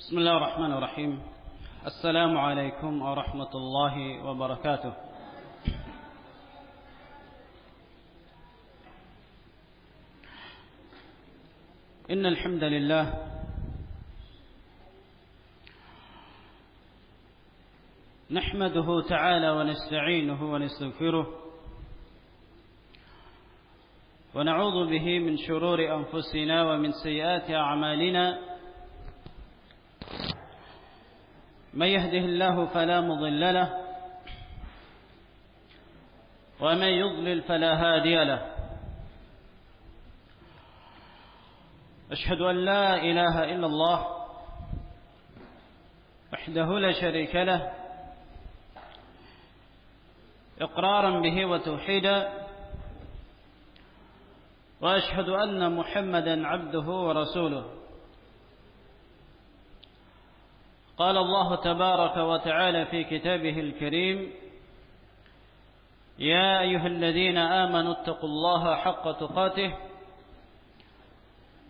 بسم الله الرحمن الرحيم. السلام عليكم ورحمة الله وبركاته. إن الحمد لله نحمده تعالى ونستعينه ونستغفره ونعوذ به من شرور أنفسنا ومن سيئات أعمالنا. من يهده الله فلا مضل له ومن يضلل فلا هادي له. أشهد أن لا إله إلا الله وحده لا شريك له إقرارا به وتوحيدا، وأشهد أن محمدا عبده ورسوله. قال الله تبارك وتعالى في كتابه الكريم: يا أيها الذين آمنوا اتقوا الله حق تقاته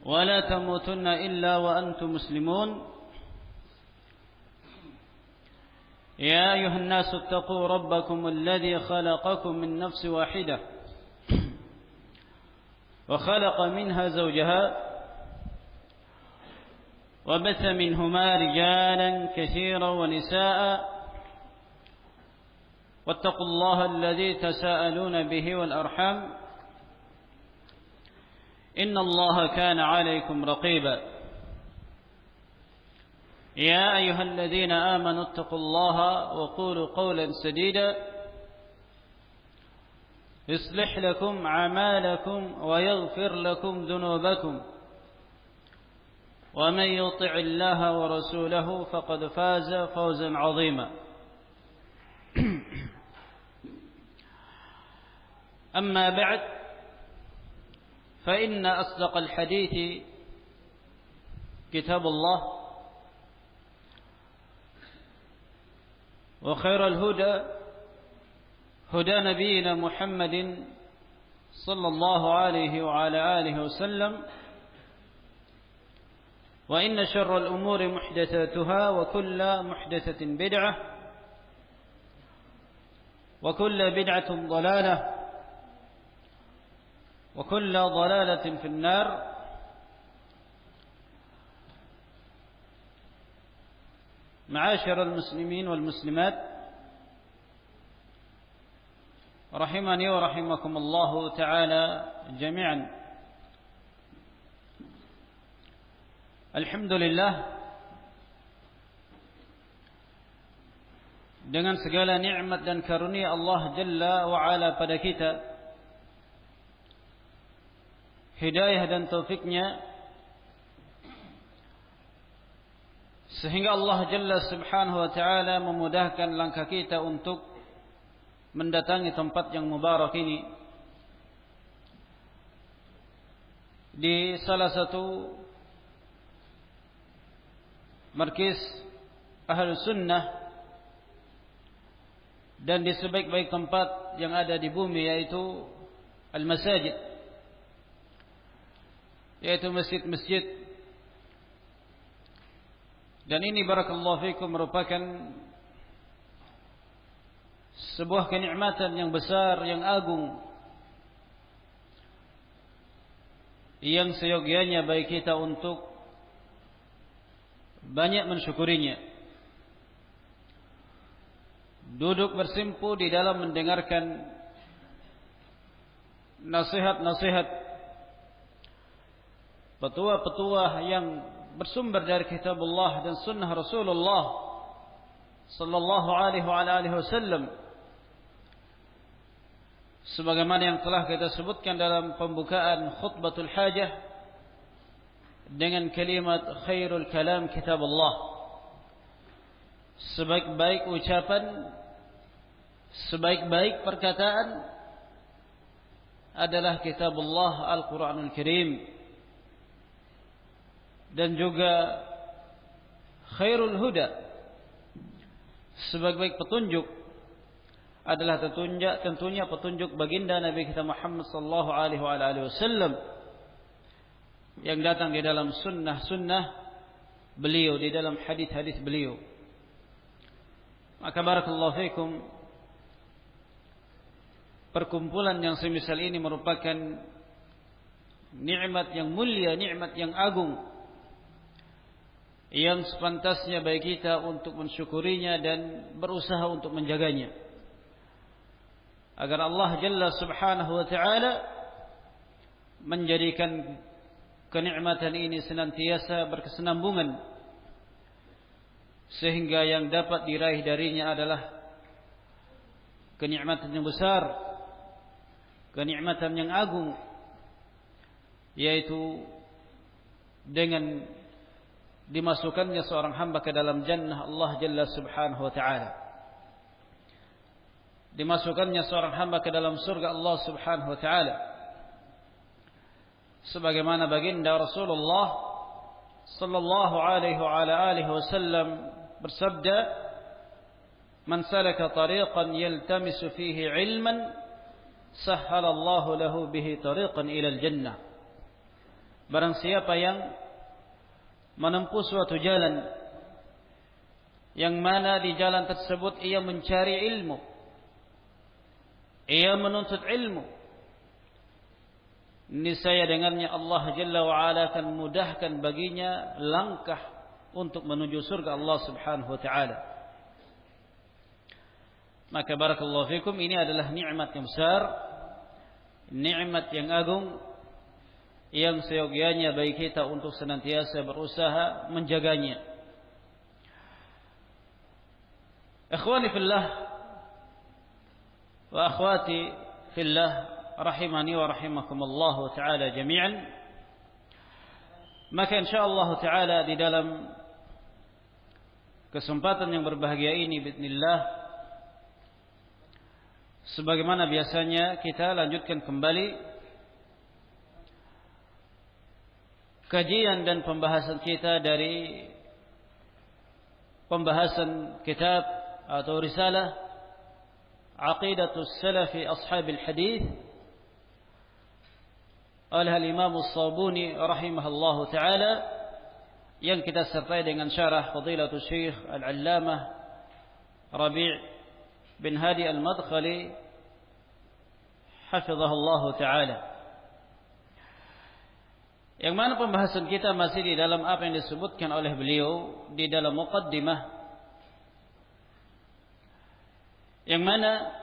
ولا تموتن إلا وأنتم مسلمون. يا أيها الناس اتقوا ربكم الذي خلقكم من نفس واحدة وخلق منها زوجها وبث منهما رجالا كثيرا ونساء، واتقوا الله الذي تساءلون به والأرحام إن الله كان عليكم رقيبا. يا أيها الذين آمنوا اتقوا الله وقولوا قولا سديدا يصلح لكم أعمالكم ويغفر لكم ذنوبكم، ومن يطع الله ورسوله فقد فاز فوزا عظيما. أما بعد، فإن أصدق الحديث كتاب الله، وخير الهدى هدى نبينا محمد صلى الله عليه وعلى آله وسلم، وإن شر الأمور محدثاتها وكل محدثة بدعة وكل بدعة ضلالة وكل ضلالة في النار. معاشر المسلمين والمسلمات، رحمني ورحمكم الله تعالى جميعا. Alhamdulillah, dengan segala nikmat dan karunia Allah Jalla wa'ala pada kita, hidayah dan taufiknya, sehingga Allah Jalla subhanahu wa ta'ala memudahkan langkah kita untuk mendatangi tempat yang mubarak ini, di salah satu markis Ahlus Sunnah dan di sebaik-baik tempat yang ada di bumi, yaitu al-masajid, yaitu masjid-masjid. Dan ini barakallahu fikum merupakan sebuah kenikmatan yang besar, yang agung, yang seyogyanya bagi kita untuk banyak mensyukurinya. Duduk bersimpu di dalam mendengarkan nasihat-nasihat, petua-petua yang bersumber dari kitabullah dan sunnah Rasulullah sallallahu alaihi wasallam, sebagaimana yang telah kita sebutkan dalam pembukaan khutbatul hajah dengan kalimat khairul kalam kitab Allah. Sebaik-baik ucapan, sebaik-baik perkataan adalah kitab Allah Al-Quranul Karim. Dan juga khairul huda, sebaik-baik petunjuk adalah tentunya petunjuk baginda Nabi kita Muhammad sallallahu alaihi wasallam yang datang di dalam sunnah-sunnah beliau, di dalam hadis-hadis beliau. Maka barakallahu fikum, perkumpulan yang semisal ini merupakan nikmat yang mulia, nikmat yang agung, yang sepantasnya bagi kita untuk mensyukurinya dan berusaha untuk menjaganya, agar Allah Jalla Subhanahu wa Ta'ala menjadikan kenikmatan ini senantiasa berkesinambungan, sehingga yang dapat diraih darinya adalah kenikmatan yang besar, kenikmatan yang agung, yaitu dengan dimasukkannya seorang hamba ke dalam jannah Allah Jalla Subhanahu wa Ta'ala, dimasukkannya seorang hamba ke dalam surga Allah Subhanahu wa Ta'ala, sebagaimana baginda Rasulullah sallallahu alaihi wa ala alihi wasallam bersabda, "Man salaka tariqan yaltamisu fihi ilman, sahhalallahu lahu bihi tariqan ila al-jannah." Barang siapa yang menempuh suatu jalan yang mana di jalan tersebut ia mencari ilmu, ia menuntut ilmu, niscaya dengannya Allah Jalla wa Ala akan mudahkan baginya langkah untuk menuju surga Allah Subhanahu wa Ta'ala. Maka barakallahu fikum, ini adalah nikmat yang besar, nikmat yang agung, yang seyogianya bagi kita untuk senantiasa berusaha menjaganya. Ikhwani fillah wa akhwati fillah, rahimani wa rahimakumullah ta'ala jami'an. Maka insyaallah ta'ala di dalam kesempatan yang berbahagia ini bismillah, sebagaimana biasanya kita lanjutkan kembali kajian dan pembahasan kita dari pembahasan kitab atau risalah Aqidatus Salafi Ashabil Hadith oleh Imam As-Sabuni rahimahullahu taala, yang kita sertai dengan syarah Fadilatul Syekh Al-Allamah Rabi' bin Hadi Al-Madkhali hafizahullahu taala. Yang mana pembahasan kita masih di dalam apa yang disebutkan oleh beliau di dalam muqaddimah, yang mana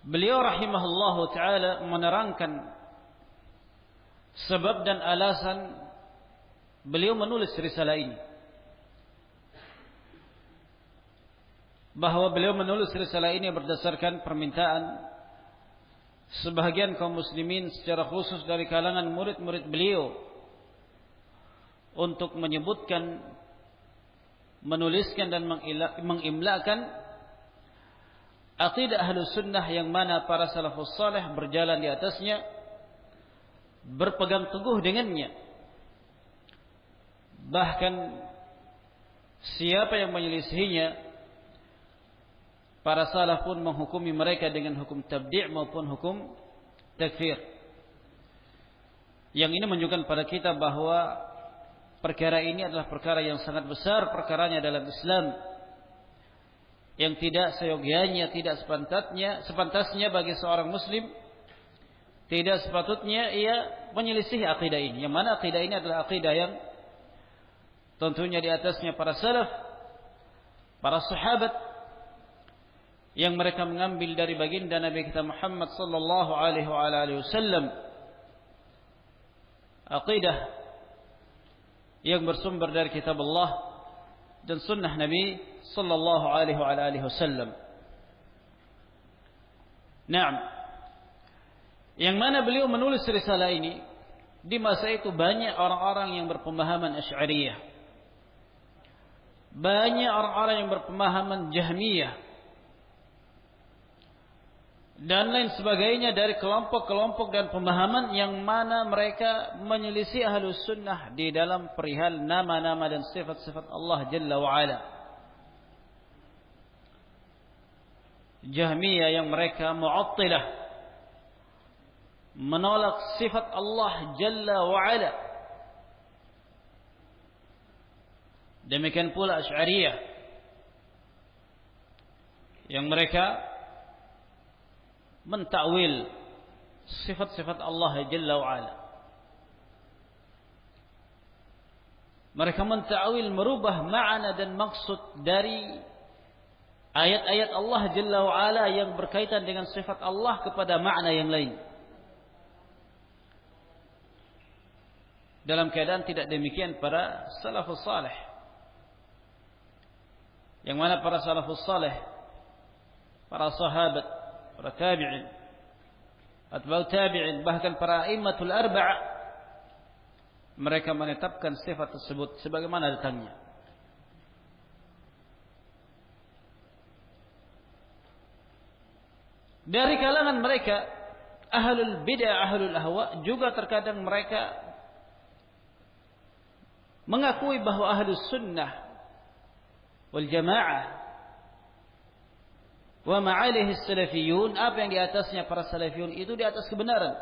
beliau rahimahullahu ta'ala menerangkan sebab dan alasan beliau menulis risalah ini, bahwa beliau menulis risalah ini berdasarkan permintaan sebahagian kaum muslimin, secara khusus dari kalangan murid-murid beliau, untuk menyebutkan, menuliskan dan mengimlakan aqidah Ahlus Sunnah yang mana para salafus saleh berjalan di atasnya, berpegang teguh dengannya. Bahkan siapa yang menyelisihinya, para salaf pun menghukumi mereka dengan hukum tabdi' maupun hukum takfir. Yang ini menunjukkan pada kita bahwa perkara ini adalah perkara yang sangat besar perkaranya dalam Islam, yang tidak seyogianya, tidak sepantasnya bagi seorang muslim, tidak sepatutnya ia menyelisih akidah ini. Yang mana akidah ini adalah akidah yang tentunya di atasnya para salaf, para sahabat, yang mereka mengambil dari baginda Nabi kita Muhammad sallallahu alaihi wasallam, akidah yang bersumber dari kitab Allah dan sunnah Nabi sallallahu alaihi wasallam. Naam. Yang mana beliau menulis risalah ini di masa itu banyak orang-orang yang berpemahaman Asy'ariyah, banyak orang-orang yang berpemahaman Jahmiyah dan lain sebagainya dari kelompok-kelompok dan pemahaman yang mana mereka menyelisih Ahlus Sunnah di dalam perihal nama-nama dan sifat-sifat Allah Jalla wa'ala. Jahmiyah yang mereka Mu'attilah, menolak sifat Allah Jalla wa'ala, Demikian pula Asy'ariyah yang mereka mentakwil sifat-sifat Allah Jalla wa Ala. Mereka mentakwil, merubah makna dan maksud dari ayat-ayat Allah Jalla wa Ala yang berkaitan dengan sifat Allah kepada makna yang lain. Dalam keadaan tidak demikian para salafus salih. Yang mana para salafus salih, para sahabat, para tabi'in, atba'u tabi'in, bahkan para a'immatul arba'a, mereka menetapkan sifat tersebut sebagaimana datangnya. Dari kalangan mereka ahlul bid'ah, ahlul ahwa, juga terkadang mereka mengakui bahwa ahlus sunnah wal jamaah wa ma'alihi salafiyun, apa yang di atasnya para salafiyun itu di atas kebenaran.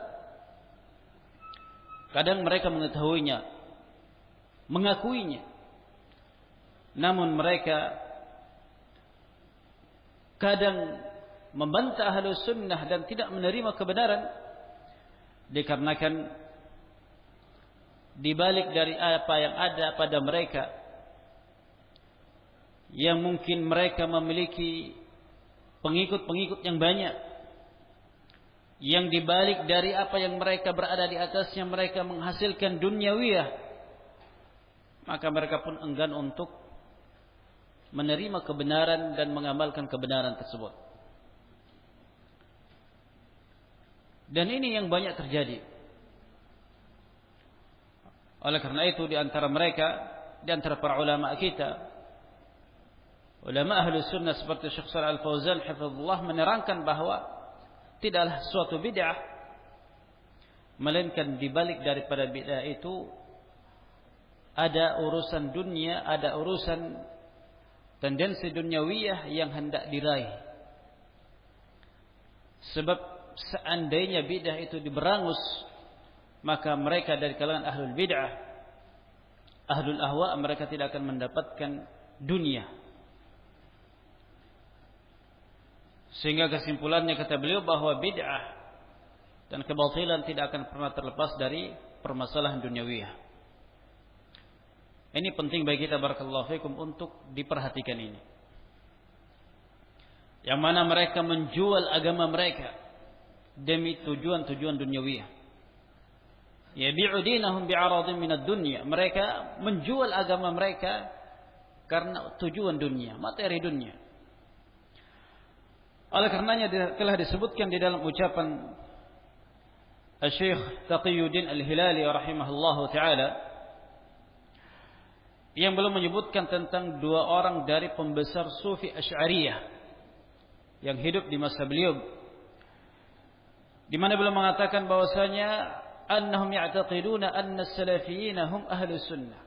Kadang mereka mengetahuinya, mengakuinya, namun mereka kadang membantah ahlus sunnah dan tidak menerima kebenaran dikarenakan di balik dari apa yang ada pada mereka, yang mungkin mereka memiliki pengikut-pengikut yang banyak, yang di balik dari apa yang mereka berada di atasnya mereka menghasilkan dunyawiyah, maka mereka pun enggan untuk menerima kebenaran dan mengamalkan kebenaran tersebut. Dan ini yang banyak terjadi. Oleh karena itu di antara mereka, di antara para ulama kita, ulama ahli sunnah seperti Syekh Shalih Al-Fauzan hafizahullah menerangkan bahwa tidaklah suatu bid'ah melainkan di balik daripada bid'ah itu ada urusan dunia, ada urusan tendensi dunyawiyah yang hendak diraih. Sebab seandainya bid'ah itu diberangus, maka mereka dari kalangan ahlul bid'ah, ahlul ahwa, mereka tidak akan mendapatkan dunia. Sehingga kesimpulannya kata beliau bahwa bid'ah dan kebatilan tidak akan pernah terlepas dari permasalahan duniawiyah. Ini penting bagi kita barakallahu fikum untuk diperhatikan ini. Yang mana mereka menjual agama mereka demi tujuan-tujuan duniawiyah. Yabi'u dinahum bi'aradin minad dunya. Mereka menjual agama mereka karena tujuan dunia, materi dunia. Oleh karenanya telah disebutkan di dalam ucapan Syekh Taqiyuddin Al-Hilali rahimahullahu taala yang belum menyebutkan tentang dua orang dari pembesar sufi Asy'ariyah yang hidup di masa beliau, di mana beliau mengatakan bahwasanya annahum ya'taqiduna anna as-salafiyina hum ahlus sunnah.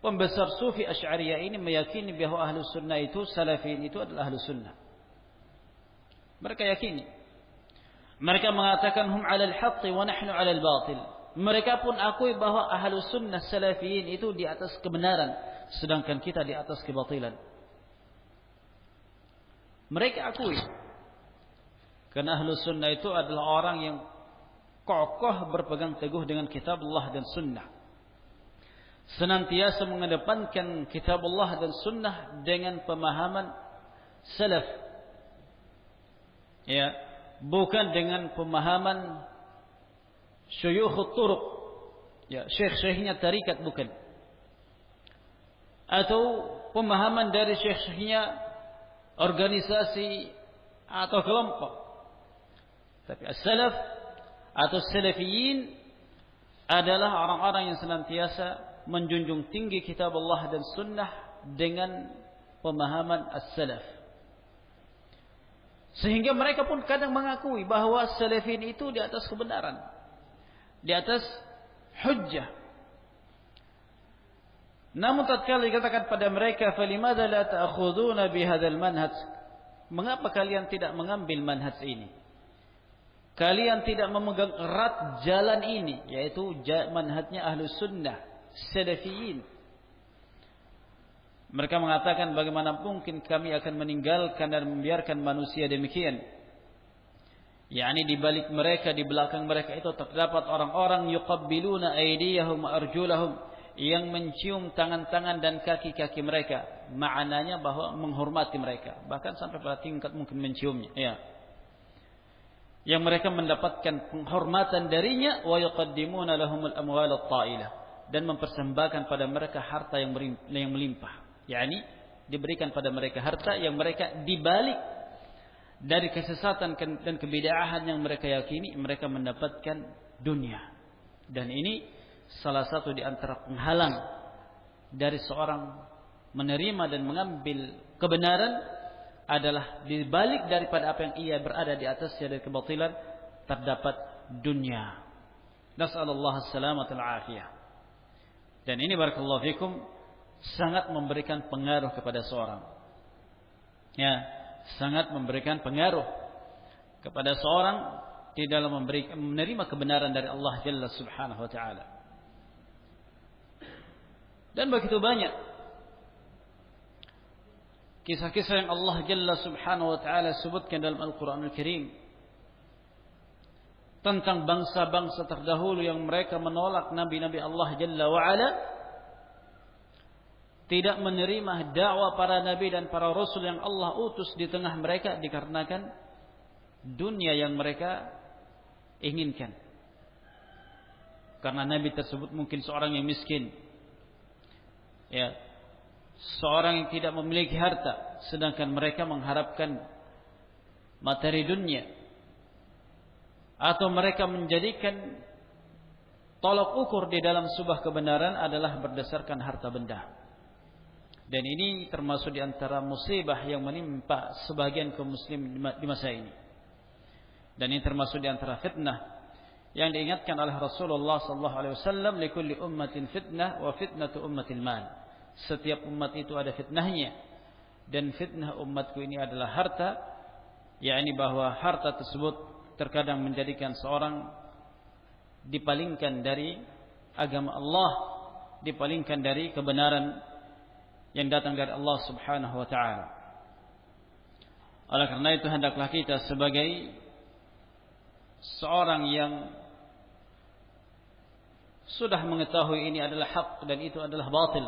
Pembesar sufi Asy'ariyah ini meyakini bahwa ahlus sunnah itu, salafiyin itu adalah ahlus sunnah. Mereka yakini. Mereka mengatakan hum 'alal haqqi wa nahnu 'alal batil. Mereka pun akui bahwa ahlus sunnah salafiyin itu di atas kebenaran, sedangkan kita di atas kebatilan. Mereka akui. Karena ahlus sunnah itu adalah orang yang kokoh berpegang teguh dengan kitab Allah dan sunnah, senantiasa mengedepankan kitab Allah dan sunnah dengan pemahaman salaf, ya, bukan dengan pemahaman syuyukh turuq, ya, syekh-syekhnya tarikat, bukan, atau pemahaman dari syekh-syekhnya organisasi atau kelompok, tapi as-salaf atau salafiyin adalah orang-orang yang senantiasa menjunjung tinggi kitab Allah dan sunnah dengan pemahaman as-salaf. Sehingga mereka pun kadang mengakui bahwa salafiyin itu di atas kebenaran, di atas hujjah. Namun tatkala dikatakan pada mereka, "Falimada la ta'khuduna bihadzal manhaj?" Mengapa kalian tidak mengambil manhaj ini? Kalian tidak memegang erat jalan ini, yaitu manhajnya ahlus sunnah, salafiyin. Mereka mengatakan, bagaimana mungkin kami akan meninggalkan dan membiarkan manusia demikian. yakni di balik mereka, di belakang mereka itu terdapat orang-orang yuqabbiluna aydiyahum wa arjulahum, yang mencium tangan-tangan dan kaki-kaki mereka. Maknanya bahwa menghormati mereka, bahkan sampai pada tingkat mungkin menciumnya, ya. Yang mereka mendapatkan penghormatan darinya, wa yuqaddimuna lahumul amwal at-ta'ilah, dan mempersembahkan pada mereka harta yang melimpah. yakni diberikan pada mereka harta yang mereka dibalik dari kesesatan dan kebid'ahan yang mereka yakini, mereka mendapatkan dunia. Dan ini salah satu di antara penghalang dari seorang menerima dan mengambil kebenaran, adalah dibalik daripada apa yang ia berada di atasnya dari kebatilan, terdapat dunia. Nas'alullah as-salamata wal-afiyah. Dan ini barakallahu fikum sangat memberikan pengaruh kepada seorang. Ya, sangat memberikan pengaruh kepada seorang di dalam menerima kebenaran dari Allah Jalla Subhanahu wa taala. Dan begitu banyak kisah-kisah yang Allah Jalla Subhanahu wa taala sebutkan dalam Al-Qur'anul Karim tentang bangsa-bangsa terdahulu yang mereka menolak nabi-nabi Allah Jalla wa ala, tidak menerima dakwah para nabi dan para rasul yang Allah utus di tengah mereka, dikarenakan dunia yang mereka inginkan. Karena nabi tersebut mungkin seorang yang miskin, ya, seorang yang tidak memiliki harta, sedangkan mereka mengharapkan materi dunia, atau mereka menjadikan tolok ukur di dalam sebuah kebenaran adalah berdasarkan harta benda. Dan ini termasuk di antara musibah yang menimpa sebagian kaum muslim di masa ini. Dan ini termasuk di antara fitnah yang diingatkan oleh Rasulullah sallallahu alaihi wasallam, likulli ummatin fitnah wa fitnatu ummatil mal. Setiap umat itu ada fitnahnya, dan fitnah umatku ini adalah harta, yakni bahwa harta tersebut terkadang menjadikan seorang dipalingkan dari agama Allah, dipalingkan dari kebenaran yang datang dari Allah Subhanahu wa taala. Oleh karena itu hendaklah kita sebagai seorang yang sudah mengetahui ini adalah hak dan itu adalah batil,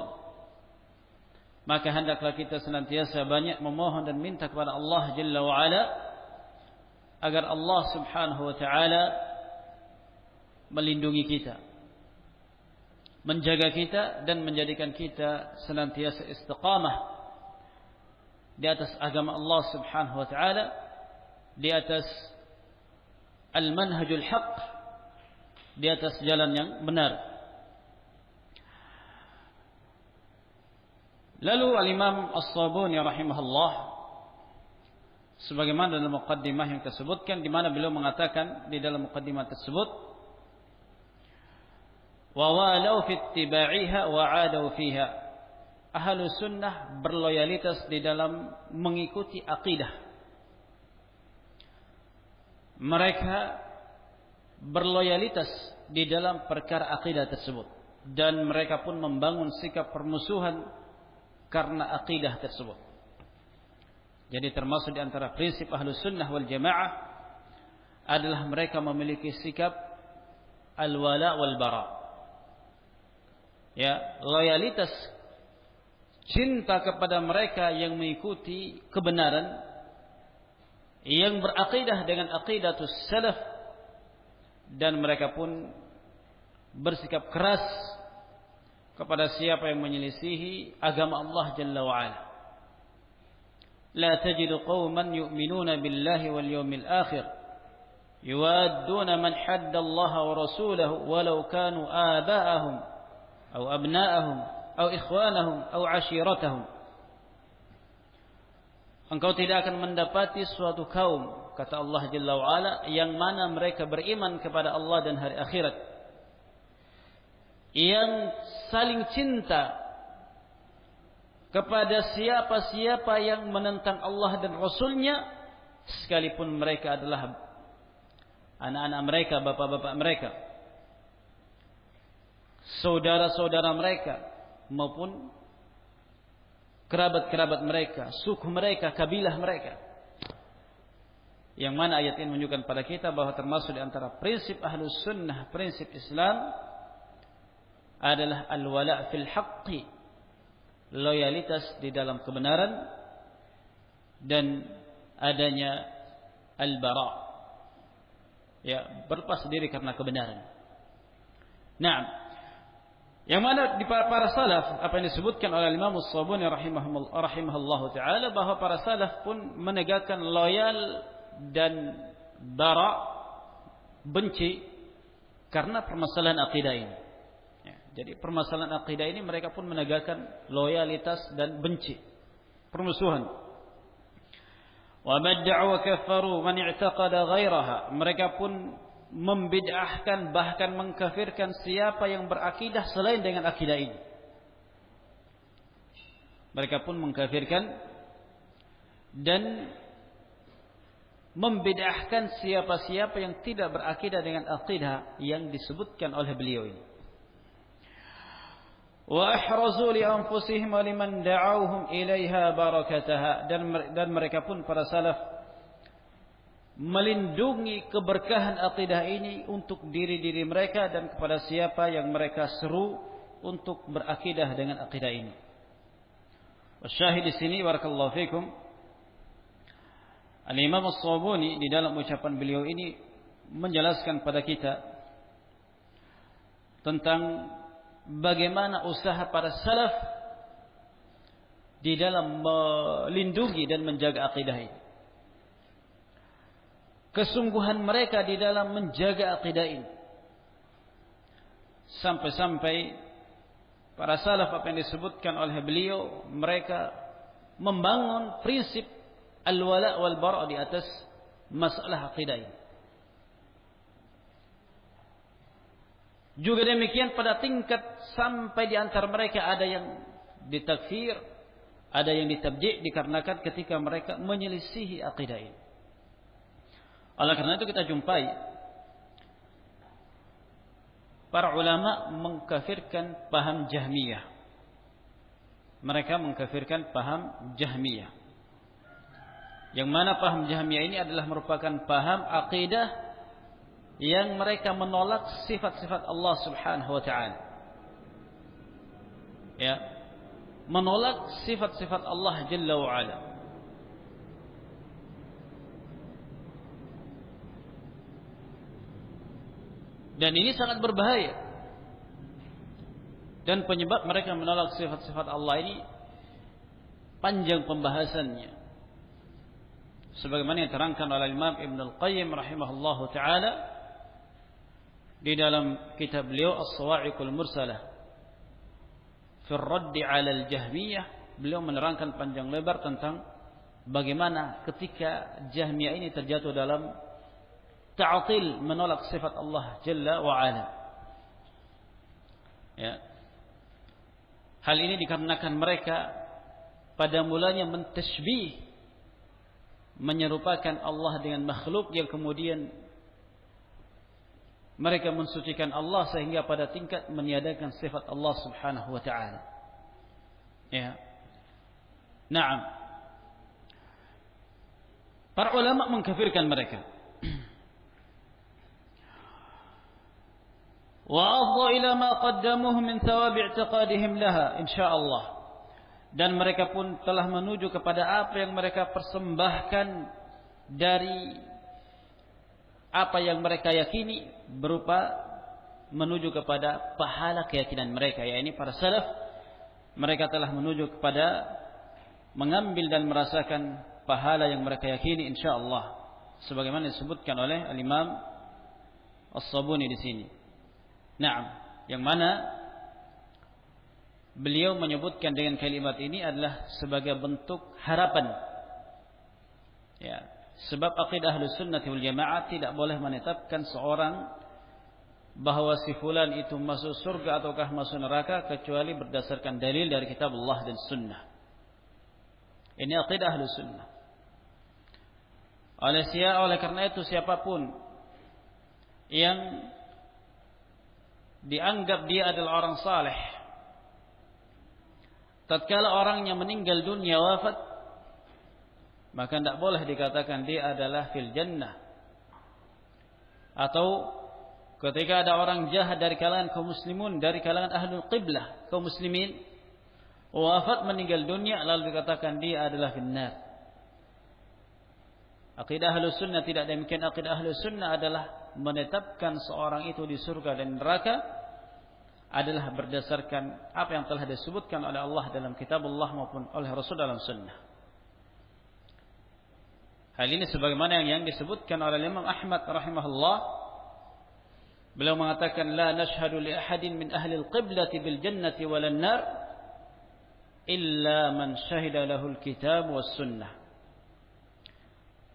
maka hendaklah kita senantiasa banyak memohon dan minta kepada Allah Jalla wa ala agar Allah Subhanahu wa taala melindungi kita, menjaga kita, dan menjadikan kita senantiasa istiqamah di atas agama Allah Subhanahu wa taala, di atas al-manhajul haq, di atas jalan yang benar. Lalu al-Imam As-Sabuni rahimahullah, sebagaimana dalam muqaddimah yang tersebutkan, di mana beliau mengatakan di dalam muqaddimah tersebut, wa walau fi ittiba'iha wa 'adau fiha. Ahlu sunnah berloyalitas di dalam mengikuti akidah. Mereka berloyalitas di dalam perkara akidah tersebut, dan mereka pun membangun sikap permusuhan karena akidah tersebut. Jadi termasuk di antara prinsip ahlu sunnah wal jamaah adalah mereka memiliki sikap al-wala wal bara. Ya, loyalitas, cinta kepada mereka yang mengikuti kebenaran, yang berakidah dengan aqidatus salaf, dan mereka pun bersikap keras kepada siapa yang menyelisihi agama Allah Jalla wa ala. La tajidu qauman yu'minuna billahi wal yawmil akhir yuwadduna man hadda Allah wa rasulahu walau kanu aba'ahum aw abna'ahum aw ikhwanahum aw ashiratahum. Engkau tidak akan mendapati suatu kaum, kata Allah Jalla wa ala, yang mana mereka beriman kepada Allah dan hari akhirat, yang saling cinta kepada siapa-siapa yang menentang Allah dan Rasulnya, sekalipun mereka adalah anak-anak mereka, bapak-bapak mereka, saudara-saudara mereka, maupun kerabat-kerabat mereka, suku mereka, kabilah mereka. Yang mana ayat ini menunjukkan pada kita bahwa termasuk di antara prinsip Ahlus Sunnah, prinsip Islam adalah al-wala' fil haqqi, loyalitas di dalam kebenaran, dan adanya al-bara', ya, berlepas diri karena kebenaran. Nah, yang mana di para salaf, apa yang disebutkan oleh Imam As-Sabuni rahimahullahu taala, bahwa para salaf pun menegakkan loyal dan bara', benci, karena permasalahan akidah ini. Ya, jadi permasalahan akidah ini mereka pun menegakkan loyalitas dan benci, permusuhan. Wa madda'u wa kaffaru man i'taqada ghairaha. Mereka pun membid'ahkan, bahkan mengkafirkan siapa yang berakidah selain dengan akidah ini. Mereka pun mengkafirkan dan membid'ahkan siapa-siapa yang tidak berakidah dengan akidah yang disebutkan oleh beliau ini. Wa ahrazu li anfusihim wa liman da'awhum ilaiha barakataha. Dan mereka pun para salaf melindungi keberkahan akidah ini untuk diri-diri mereka dan kepada siapa yang mereka seru untuk berakidah dengan akidah ini. Wasyahid di sini barakallahu fikum, Al-Imam As-Sabuni di dalam ucapan beliau ini menjelaskan pada kita tentang bagaimana usaha para salaf di dalam melindungi dan menjaga akidah ini. Kesungguhan mereka di dalam menjaga akidah ini. Sampai-sampai para salaf, apa yang disebutkan oleh beliau, mereka membangun prinsip al-wala' wal bara' di atas masalah akidah ini. Juga demikian pada tingkat sampai di antara mereka ada yang ditakfir, ada yang ditabdi' dikarenakan ketika mereka menyelisihi akidah ini. Oleh karena itu kita jumpai para ulama mengkafirkan paham Jahmiyah. Mereka mengkafirkan paham Jahmiyah. Yang mana paham Jahmiyah ini adalah merupakan paham akidah yang mereka menolak sifat-sifat Allah Subhanahu wa taala. Ya, menolak sifat-sifat Allah Jalla wa ala. Dan ini sangat berbahaya. Dan penyebab mereka menolak sifat-sifat Allah ini panjang pembahasannya. Sebagaimana yang terangkan oleh Imam Ibn Al-Qayyim rahimahullahu ta'ala di dalam kitab beliau As-Sawa'iqul Mursalah fi ar-raddi 'ala al-Jahmiyah, beliau menerangkan panjang lebar tentang bagaimana ketika Jahmiyah ini terjatuh dalam ta'atil, menolak sifat Allah Jalla wa Ala. Ya. Hal ini dikarenakan mereka pada mulanya mentashbih, menyerupakan Allah dengan makhluk, yang kemudian mereka mensucikan Allah sehingga pada tingkat meniadakan sifat Allah Subhanahu wa taala. Ya. Naam. Para ulama mengkafirkan mereka. Wa afdha ila ma qaddamuhu min thawab i'tiqadihim laha insyaallah. Dan mereka pun telah menuju kepada apa yang mereka persembahkan dari apa yang mereka yakini, berupa menuju kepada pahala keyakinan mereka, yakni para salaf. Mereka telah menuju kepada mengambil dan merasakan pahala yang mereka yakini insyaallah, sebagaimana disebutkan oleh Al-Imam As-Sabuni di sini. Naam, yang mana beliau menyebutkan dengan kalimat ini adalah sebagai bentuk harapan. Ya, sebab akidah Ahlus Sunnah wal Jamaah tidak boleh menetapkan seorang bahwa si fulan itu masuk surga ataukah masuk neraka kecuali berdasarkan dalil dari kitab Allah dan sunnah. Ini akidah Ahlus Sunnah. Oleh karena itu siapapun yang dianggap dia adalah orang saleh tatkala orangnya meninggal dunia, wafat, maka tidak boleh dikatakan dia adalah fil jannah. Atau ketika ada orang jahat dari kalangan kaum muslimun, dari kalangan ahlul qiblah, kaum muslimin, wafat meninggal dunia, lalu dikatakan dia adalah finnar. Aqidah ahlus sunnah tidak demikian. Aqidah ahlus sunnah adalah menetapkan seorang itu di surga dan neraka adalah berdasarkan apa yang telah disebutkan oleh Allah dalam kitab Allah maupun oleh Rasul dalam sunnah. Hal ini sebagaimana yang disebutkan oleh Imam Ahmad rahimahullah. Beliau mengatakan, la nashhadu li ahadin min ahli al-qiblati bil jannati wal nar illa man syahida lahul kitab was sunnah.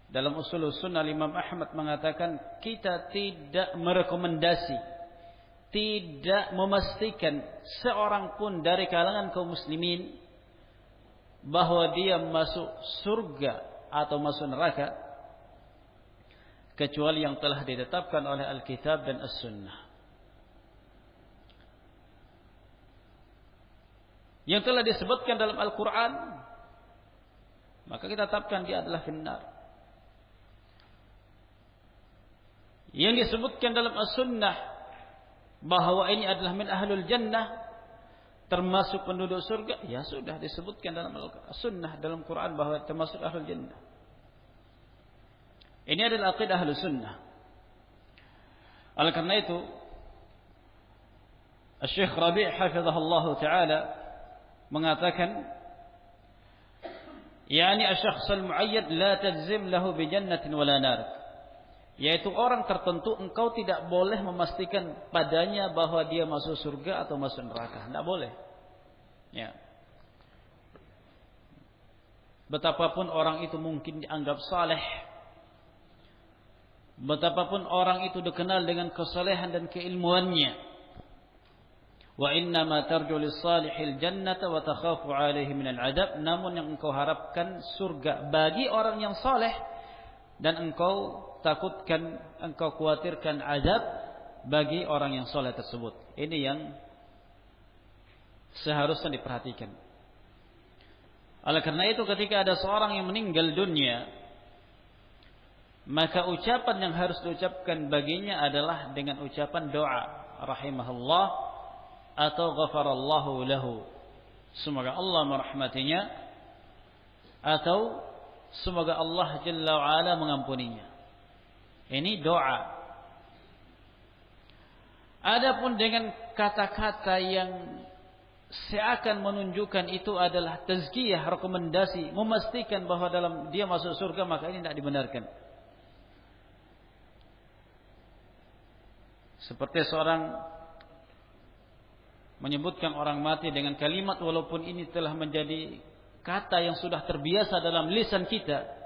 Dalam usul sunnah, Imam Ahmad mengatakan, kita tidak merekomendasi, tidak memastikan seorang pun dari kalangan kaum muslimin bahwa dia masuk surga atau masuk neraka kecuali yang telah ditetapkan oleh Alkitab dan As-Sunnah. Yang telah disebutkan dalam Al-Quran, maka kita tetapkan dia adalah finnar. Yang disebutkan dalam As-Sunnah bahwa ini adalah min ahlul jannah, termasuk penduduk surga, ya sudah disebutkan dalam As-Sunnah, dalam Quran bahwa termasuk ahlul jannah. Ini adalah aqidah ahlus sunnah. Oleh karena itu, Syekh Rabi' hafizahullah taala mengatakan, yani asy-syakhs al-mu'ayyad la tajzim lahu bi jannatin wala nar. Yaitu orang tertentu engkau tidak boleh memastikan padanya bahwa dia masuk surga atau masuk neraka. Tidak boleh. Ya. Betapapun orang itu mungkin dianggap saleh, betapapun orang itu dikenal dengan kesalehan dan keilmuannya, wa inna ma tarju lis-salihil jannata wa takhafu 'alaihi minal 'adab, namun yang engkau harapkan surga bagi orang yang saleh dan engkau takutkan, engkau khawatirkan azab bagi orang yang soleh tersebut. Ini yang seharusnya diperhatikan. Oleh karena itu, ketika ada seorang yang meninggal dunia, maka ucapan yang harus diucapkan baginya adalah dengan ucapan doa, rahimahullah atau ghafarallahu lahu, semoga Allah merahmatinya, atau semoga Allah Jalla wa'ala mengampuninya. Ini doa. Adapun dengan kata-kata yang seakan menunjukkan itu adalah tazkiyah, rekomendasi, memastikan bahwa dalam dia masuk surga, maka ini tidak dibenarkan. Seperti seorang menyebutkan orang mati dengan kalimat, walaupun ini telah menjadi kata yang sudah terbiasa dalam lisan kita,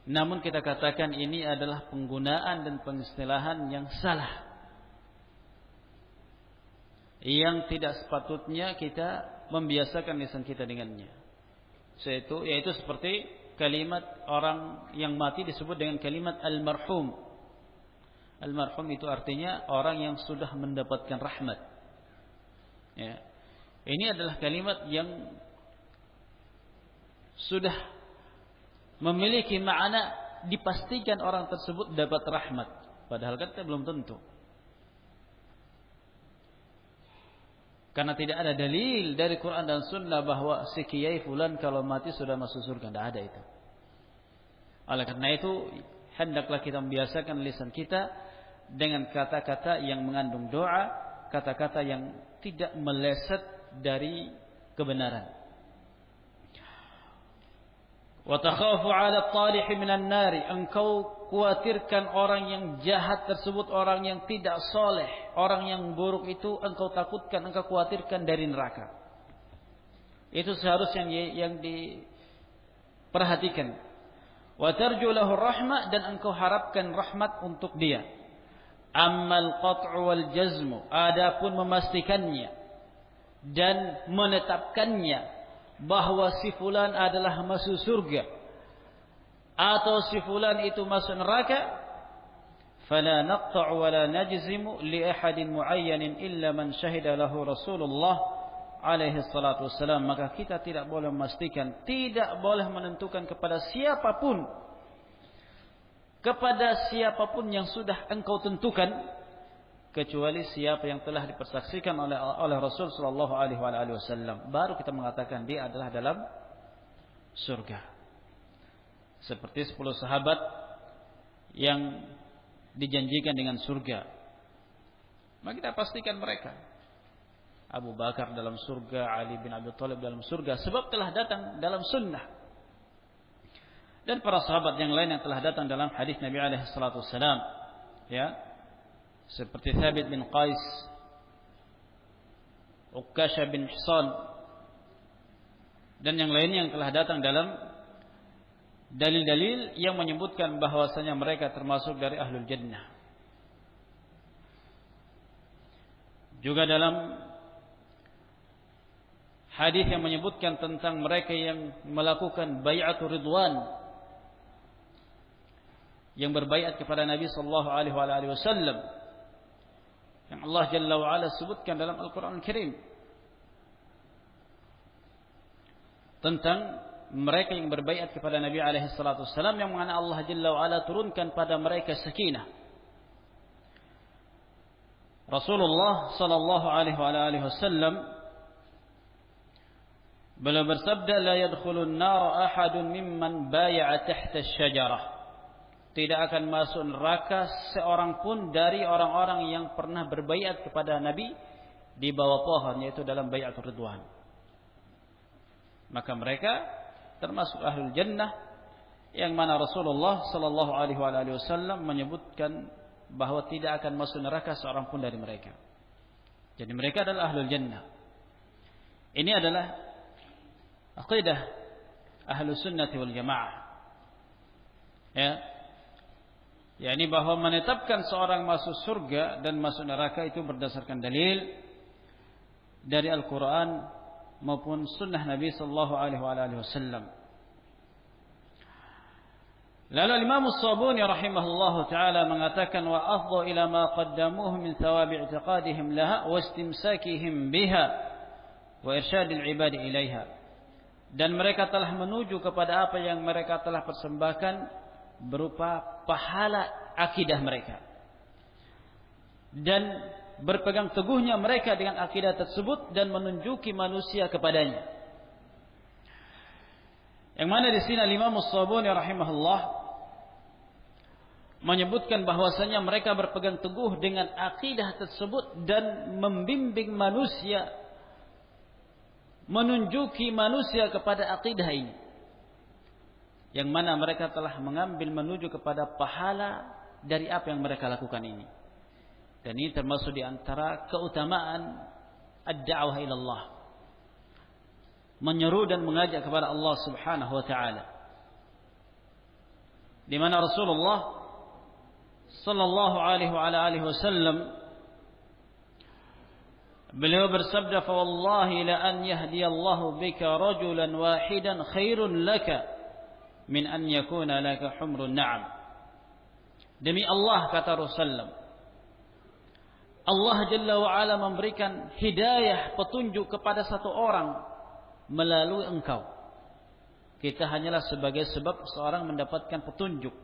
namun kita katakan ini adalah penggunaan dan pengistilahan yang salah, yang tidak sepatutnya kita membiasakan lisan kita dengannya. Yaitu seperti kalimat orang yang mati disebut dengan kalimat al-marhum. Al-marhum itu artinya orang yang sudah mendapatkan rahmat. Ya. Ini adalah kalimat yang sudah memiliki makna dipastikan orang tersebut dapat rahmat, padahal kan belum tentu. Karena tidak ada dalil dari Quran dan Sunnah bahwa si kiai fulan kalau mati sudah masuk surga, tidak ada itu. Oleh karena itu, hendaklah kita membiasakan lisan kita dengan kata-kata yang mengandung doa, kata-kata yang tidak meleset dari kebenaran. Wa takhafu 'ala at-talih minan nari, engkau khawatirkan orang yang jahat tersebut, orang yang tidak soleh, orang yang buruk itu engkau takutkan, engkau khawatirkan dari neraka. Itu seharusnya yang diperhatikan. Wa tarju lahu rahmah, dan engkau harapkan rahmat untuk dia. Ammal qat'u wal jazmu, adapun memastikannya dan menetapkannya bahwa si fulan adalah masuk surga atau si fulan itu masuk neraka, fala naqta'u wa la najzimu li ahadin muayyanin illa man syahida lahu Rasulullah alaihi salatu wassalam, maka kita tidak boleh memastikan, tidak boleh menentukan kepada siapapun yang sudah engkau tentukan, kecuali siapa yang telah dipersaksikan oleh Rasul sallallahu alaihi wasallam, baru kita mengatakan dia adalah dalam surga. Seperti 10 sahabat yang dijanjikan dengan surga, maka kita pastikan mereka. Abu Bakar dalam surga, Ali bin Abi Thalib dalam surga, sebab telah datang dalam sunnah. Dan para sahabat yang lain yang telah datang dalam hadis Nabi alaihi salatu wassalam, ya, seperti Thabit bin Qais, Uqasha bin Ihsan, dan yang lain yang telah datang dalam dalil-dalil yang menyebutkan bahwasanya mereka termasuk dari ahlul jannah. Juga dalam hadis yang menyebutkan tentang mereka yang melakukan bai'atul ridwan, yang berbaiat kepada Nabi sallallahu alaihi wasallam, yang Allah Jalla wa Ala sebutkan dalam Al-Qur'an Al-Karim tentang mereka yang berbaiat kepada Nabi alaihi salatu wasallam, yang mana Allah Jalla wa Ala turunkan pada mereka sakinah. Rasulullah sallallahu alaihi wasallam beliau bersabda, la yadkhulun nar ahadun mimman bai'a tahta asy-syajarah. Tidak akan masuk neraka seorang pun dari orang-orang yang pernah berbaiat kepada Nabi di bawah pohon, yaitu dalam bai'atul ridwan. Maka mereka termasuk ahlul jannah, yang mana Rasulullah sallallahu alaihi wasallam menyebutkan bahwa tidak akan masuk neraka seorang pun dari mereka. Jadi mereka adalah ahlul jannah. Ini adalah aqidah ahlus sunnah wal jamaah. Ya. yakni bahwa menetapkan seorang masuk surga dan masuk neraka itu berdasarkan dalil dari Al-Quran maupun sunnah Nabi sallallahu alaihi wasallam. Lalu Imam As-Sabuni rahimahullahu taala mengatakan, wa afdhu ila ma qaddamuhu min thawabi i'tiqadihim laha wa istimsakihim biha wa irsyadil ibadi ilaiha. Dan mereka telah menuju kepada apa yang mereka telah persembahkan berupa pahala akidah mereka, dan berpegang teguhnya mereka dengan akidah tersebut dan menunjuki manusia kepadanya. Yang mana di sini Imam As-Sabuni rahimahullah menyebutkan bahwasanya mereka berpegang teguh dengan akidah tersebut dan membimbing manusia, menunjuki manusia kepada akidah ini, yang mana mereka telah mengambil menuju kepada pahala dari apa yang mereka lakukan ini. Dan ini termasuk di antara keutamaan ad-da'wah ila Allah, menyeru dan mengajak kepada Allah Subhanahu wa taala. Di mana Rasulullah sallallahu alaihi wasallam beliau bersabda, "Fa wallahi la an yahdiyallahu bika rajulan wahidan khairun laka min an yakuna laka humrun na'am." Demi Allah, kata Rasulullah, Allah Jalla wa Ala memberikan hidayah, petunjuk kepada satu orang melalui engkau. Kita hanyalah sebagai sebab seorang mendapatkan petunjuk.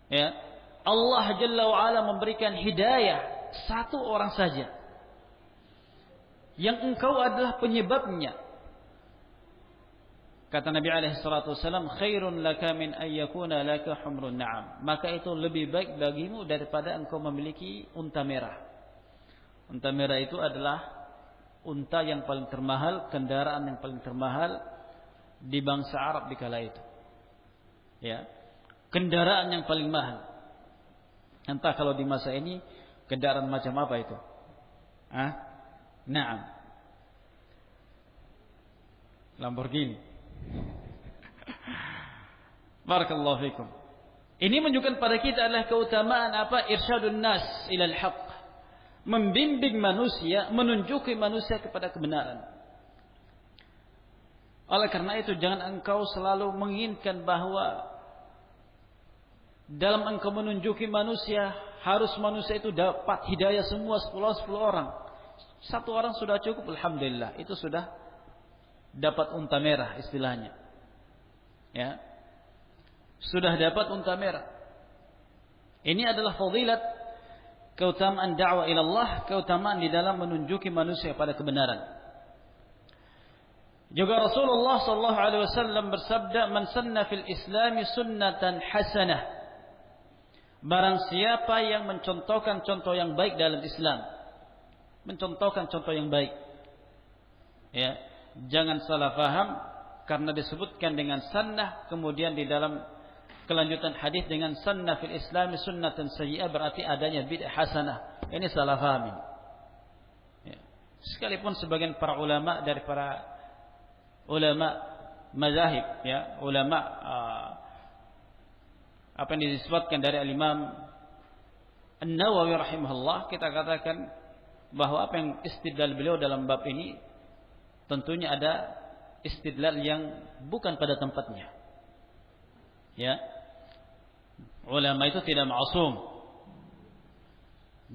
Ya, Allah Jalla wa Ala memberikan hidayah satu orang saja, yang engkau adalah penyebabnya. Kata Nabi alaihi salatu wasallam, khairun laka min ayyakuna laka humrun na'am. Maka itu lebih baik bagimu daripada engkau memiliki unta merah. Unta merah itu adalah unta yang paling termahal, kendaraan yang paling termahal di bangsa Arab di kala itu. Ya, kendaraan yang paling mahal. Entah kalau di masa ini kendaraan macam apa itu? Naam. Lamborghini. Barakallahu fikum. Ini menunjukkan pada kita adalah keutamaan apa? Irsyadun nas ilal haqq. Membimbing manusia, menunjuki manusia kepada kebenaran. Oleh karena itu jangan engkau selalu menginginkan bahwa dalam engkau menunjuki manusia harus manusia itu dapat hidayah semua 10 orang. Satu orang sudah cukup, alhamdulillah. Itu sudah dapat unta merah istilahnya. Ya. Sudah dapat unta merah. Ini adalah fadilat, keutamaan dakwah ila Allah, keutamaan di dalam menunjuki manusia pada kebenaran. Juga Rasulullah sallallahu alaihi wasallam bersabda, "Man sanna fil Islami sunnatan hasanah." Barang siapa yang mencontohkan contoh yang baik dalam Islam, mencontohkan contoh yang baik. Ya, jangan salah faham karena disebutkan dengan sunnah, kemudian di dalam kelanjutan hadis dengan sunnah fil Islami sunnatan sayyi'ah, berarti adanya bid'ah hasanah. Ini salah faham. Ya. Sekalipun sebagian para ulama dari para ulama mazahib, ya, ulama apa yang disebutkan dari Al-Imam An-Nawawi rahimahullah, kita katakan bahwa apa yang istidlal beliau dalam bab ini tentunya ada istidlal yang bukan pada tempatnya. Ya. Ulama itu tidak ma'asum.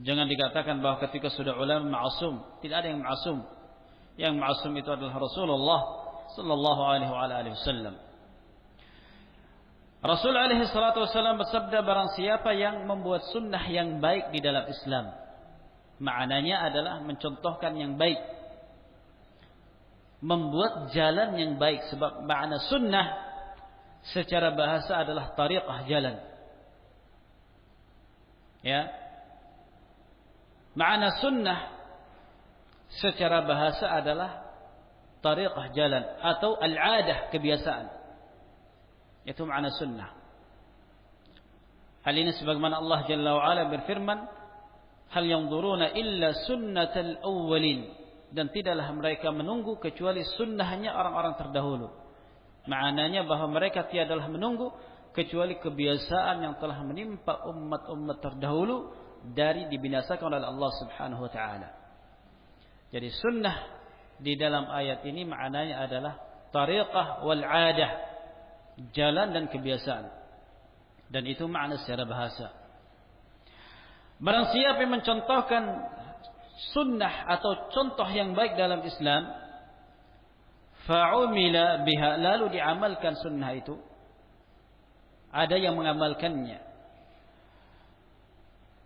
Jangan dikatakan bahwa ketika sudah ulama ma'asum, tidak ada yang ma'asum. Yang ma'asum itu adalah Rasulullah sallallahu alaihi wasallam. Rasul alaihi salatu wasallam bersabda, barang siapa yang membuat sunnah yang baik di dalam Islam, maknanya adalah mencontohkan yang baik, membuat jalan yang baik. Sebab makna sunnah secara bahasa adalah tariqah, jalan. Ya, makna sunnah secara bahasa adalah tariqah, jalan, atau al-'adah, kebiasaan. Itu makna sunnah. Hal ini sebagaimana Allah Jalla wa Ala berfirman, "Hal yanzuruna illa sunnatal awwalin." Dan tidaklah mereka menunggu kecuali sunnahnya orang-orang terdahulu. Maknanya bahwa mereka tiadalah menunggu kecuali kebiasaan yang telah menimpa umat-umat terdahulu dari dibinasakan oleh Allah Subhanahu wa taala. Jadi sunnah di dalam ayat ini maknanya adalah tariqah wal 'adah, jalan dan kebiasaan. Dan itu makna secara bahasa. Barang siapa yang mencontohkan sunnah atau contoh yang baik dalam Islam, fa'umila biha, lalu diamalkan sunnah itu, ada yang mengamalkannya,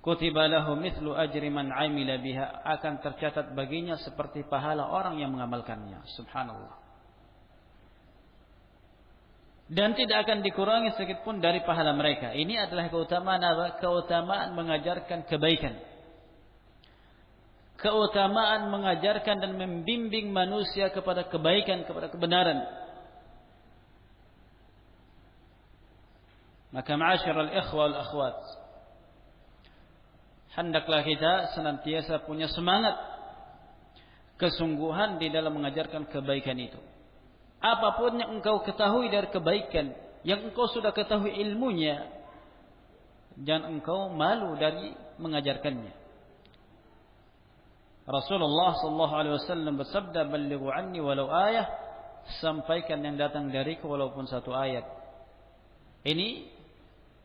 kutiba lahu mithlu ajri man 'amila biha, akan tercatat baginya seperti pahala orang yang mengamalkannya. Subhanallah. Dan tidak akan dikurangi sedikit pun dari pahala mereka. Ini adalah keutamaan apa? Keutamaan mengajarkan kebaikan. Keutamaan mengajarkan dan membimbing manusia kepada kebaikan, kepada kebenaran. Maka ma'asyiral ikhwa wal akhwat, hendaklah kita senantiasa punya semangat, kesungguhan di dalam mengajarkan kebaikan itu. Apapun yang engkau ketahui dari kebaikan, yang engkau sudah ketahui ilmunya, jangan engkau malu dari mengajarkannya. Rasulullah sallallahu alaihi wasallam bersabda, "Ballighu anni walau ayah." Sampaikan yang datang dariku walaupun satu ayat. Ini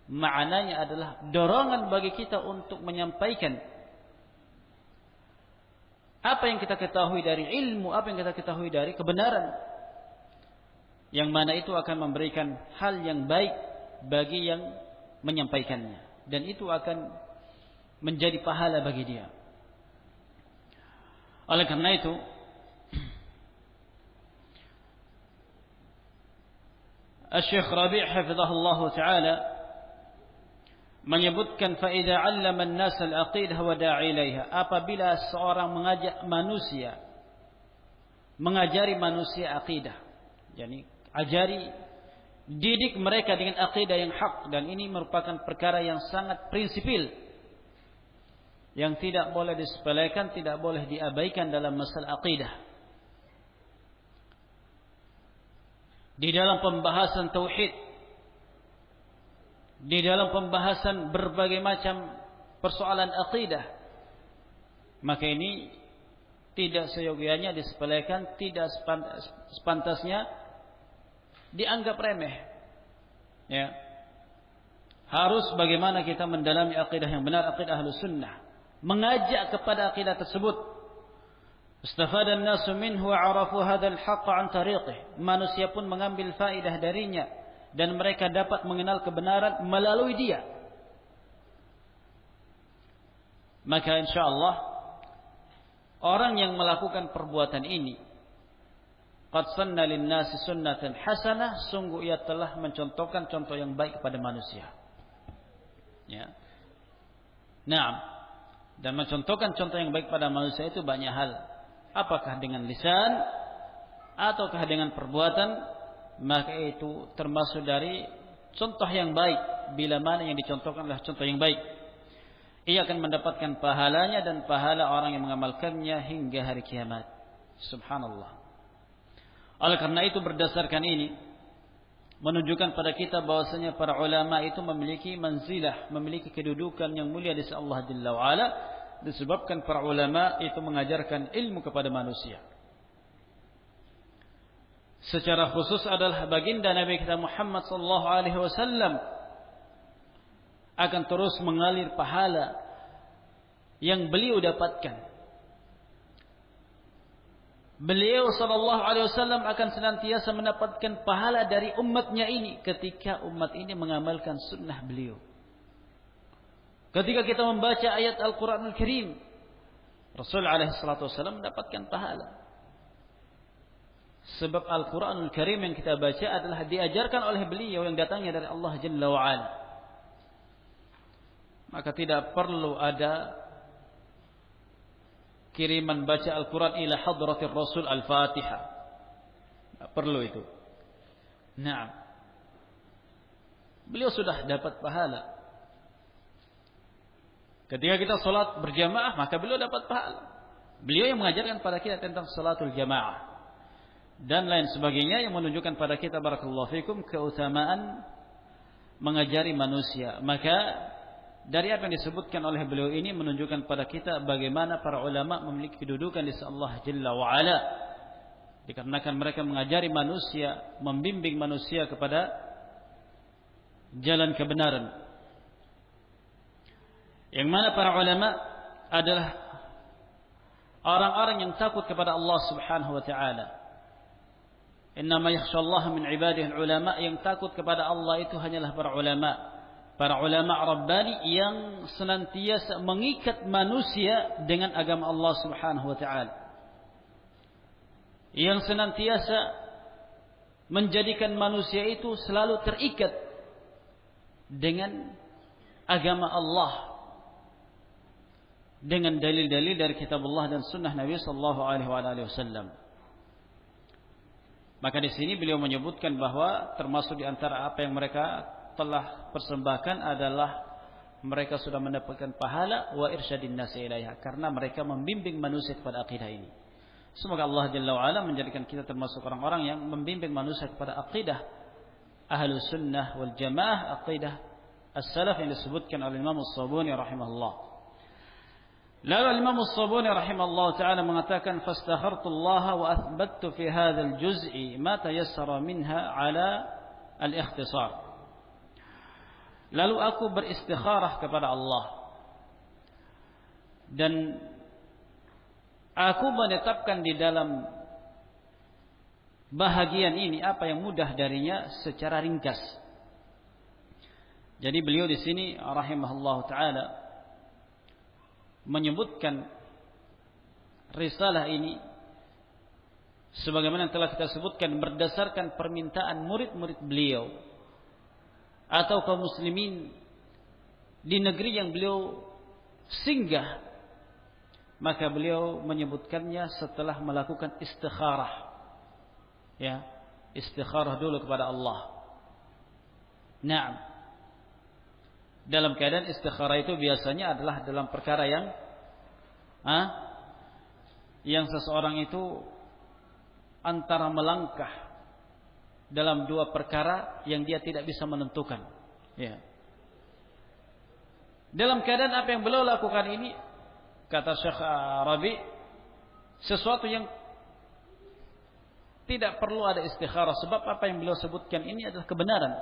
maknanya adalah dorongan bagi kita untuk menyampaikan apa yang kita ketahui dari ilmu, apa yang kita ketahui dari kebenaran, yang mana itu akan memberikan hal yang baik bagi yang menyampaikannya, dan itu akan menjadi pahala bagi dia. Oleh karena itu, Syekh Rabi' hafizahullah ta'ala menyebutkan, fa idza 'allama an-nas al-aqidah wa da'a ilaiha, apabila seorang mengajari manusia akidah, yakni ajari, didik mereka dengan akidah yang hak, dan ini merupakan perkara yang sangat prinsipil, yang tidak boleh disepelekan, tidak boleh diabaikan dalam masalah akidah. Di dalam pembahasan tauhid, di dalam pembahasan berbagai macam persoalan akidah, maka ini tidak seyogianya disepelekan, tidak sepantasnya dianggap remeh. Ya. Harus bagaimana kita mendalami akidah yang benar, akidah Ahlus Sunnah, mengajak kepada akidah tersebut, Istafada an-nasu minhu wa 'arafu hadzal haqq 'an tariqih. Manusia pun mengambil faedah darinya dan mereka dapat mengenal kebenaran melalui dia. Maka insyaallah orang yang melakukan perbuatan ini qad sanna lin-nasi sunnatan hasanah, sungguh ia telah mencontohkan contoh yang baik kepada manusia. Ya. Naam. Dan mencontohkan contoh yang baik pada manusia itu banyak hal. Apakah dengan lisan ataukah dengan perbuatan, maka itu termasuk dari contoh yang baik. Bila mana yang dicontohkan adalah contoh yang baik, ia akan mendapatkan pahalanya dan pahala orang yang mengamalkannya hingga hari kiamat. Subhanallah. Oleh karena itu berdasarkan ini menunjukkan pada kita bahwasanya para ulama itu memiliki manzilah, memiliki kedudukan yang mulia di sisi Allah Jalla wa Ala, disebabkan para ulama itu mengajarkan ilmu kepada manusia. Secara khusus adalah baginda Nabi kita Muhammad sallallahu alaihi wasallam akan terus mengalir pahala yang beliau dapatkan. Beliau sallallahu alaihi wasallam akan senantiasa mendapatkan pahala dari umatnya ini ketika umat ini mengamalkan sunnah beliau. Ketika kita membaca ayat Al-Quranul Karim, Rasul alaihi salatu wasallam mendapatkan pahala. Sebab Al-Quranul Karim yang kita baca adalah diajarkan oleh beliau yang datangnya dari Allah Jalla wa Ala. Maka tidak perlu ada kiriman baca Al-Quran ila hadratir Rasul Al-Fatihah. Tak perlu itu. Nah, beliau sudah dapat pahala. Ketika kita salat berjamaah, maka beliau dapat pahala. Beliau yang mengajarkan pada kita tentang salatul jamaah dan lain sebagainya yang menunjukkan pada kita barakallahu fikum keutamaan mengajari manusia. Maka dari apa yang disebutkan oleh beliau ini menunjukkan pada kita bagaimana para ulama memiliki kedudukan di sisi Allah Jalla wa Ala. Dikarenakan mereka mengajari manusia, membimbing manusia kepada jalan kebenaran. Yang mana para ulama adalah orang-orang yang takut kepada Allah Subhanahu wa taala. Innama yakhshallaha min ibadihi ulama, yang takut kepada Allah itu hanyalah para ulama. Para ulama Rabbani yang senantiasa mengikat manusia dengan agama Allah Subhanahu wa taala. Yang senantiasa menjadikan manusia itu selalu terikat dengan agama Allah, dengan dalil-dalil dari kitab Allah dan sunnah Nabi sallallahu alaihi wasallam. Maka di sini beliau menyebutkan bahwa termasuk di antara apa yang mereka telah persembahkan adalah mereka sudah mendapatkan pahala wa irsyadin nasi ilaiha, karena mereka membimbing manusia kepada akidah ini. Semoga Allah Jalla wa Ala menjadikan kita termasuk orang-orang yang membimbing manusia kepada akidah Ahlus Sunnah wal Jamaah, akidah as-salaf yang disebutkan oleh Imam As-Sabuni rahimahullah. Lalu Imam As-Sabuni rahimahullah taala mengatakan fastakhartu Allah wa athbattu fi hadzal juz'i ma tayassara minha ala al-ikhtisar. Lalu aku beristikharah kepada Allah dan aku menetapkan di dalam bahagian ini apa yang mudah darinya secara ringkas. Jadi beliau di sini rahimahullah taala menyebutkan risalah ini sebagaimana yang telah kita sebutkan berdasarkan permintaan murid-murid beliau atau kaum muslimin di negeri yang beliau singgah. Maka beliau menyebutkannya setelah melakukan istikharah. Ya, istikharah dulu kepada Allah. Naam. Dalam keadaan istikharah itu biasanya adalah dalam perkara yang seseorang itu antara melangkah dalam dua perkara yang dia tidak bisa menentukan. Ya. Dalam keadaan apa yang beliau lakukan ini, kata Syekh Rabi, sesuatu yang tidak perlu ada istikharah, sebab apa yang beliau sebutkan ini adalah kebenaran.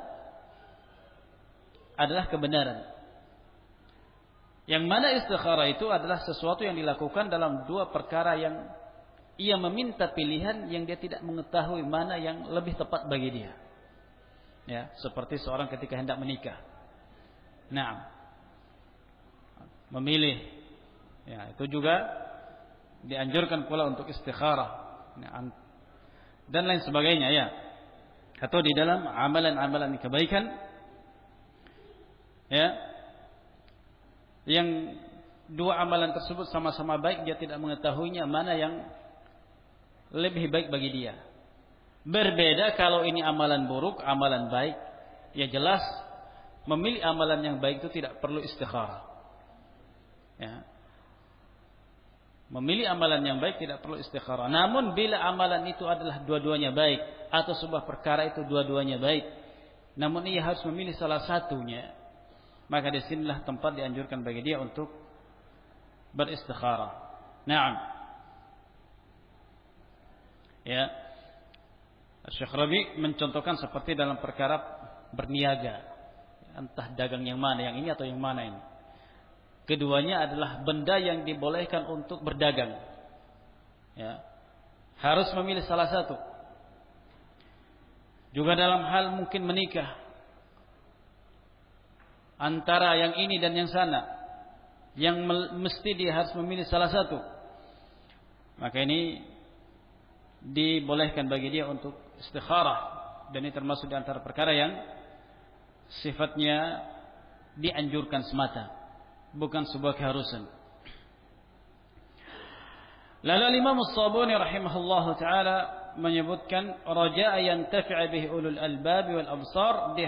Adalah kebenaran. Yang mana istikharah itu adalah sesuatu yang dilakukan dalam dua perkara yang ia meminta pilihan yang dia tidak mengetahui mana yang lebih tepat bagi dia. Ya, seperti seorang ketika hendak menikah. Nah, memilih. Ya, itu juga dianjurkan pula untuk istikharah. Dan lain sebagainya ya. Atau di dalam amalan-amalan kebaikan. Ya. Yang dua amalan tersebut sama-sama baik, dia tidak mengetahuinya mana yang lebih baik bagi dia. Berbeda kalau ini amalan buruk, amalan baik, ya jelas memilih amalan yang baik itu tidak perlu istikharah. Ya. Memilih amalan yang baik tidak perlu istikharah. Namun bila amalan itu adalah dua-duanya baik, atau sebuah perkara itu dua-duanya baik, namun ia harus memilih salah satunya, maka disinilah tempat dianjurkan bagi dia untuk beristikharah. Naam. Ya, Syekh Rabi mencontohkan seperti dalam perkara berniaga, entah dagang yang mana, yang ini atau yang mana ini. Keduanya adalah benda yang dibolehkan untuk berdagang. Ya, harus memilih salah satu. Juga dalam hal mungkin menikah, antara yang ini dan yang sana, yang mesti dia harus memilih salah satu. Maka ini dibolehkan bagi dia untuk istikharah, dan ini termasuk di antara perkara yang sifatnya dianjurkan semata, bukan sebuah keharusan. Lalu Imam As-Sabuni rahimahullahu taala menyebutkan raja'a yantafi'a bihi ulul albab wal absar,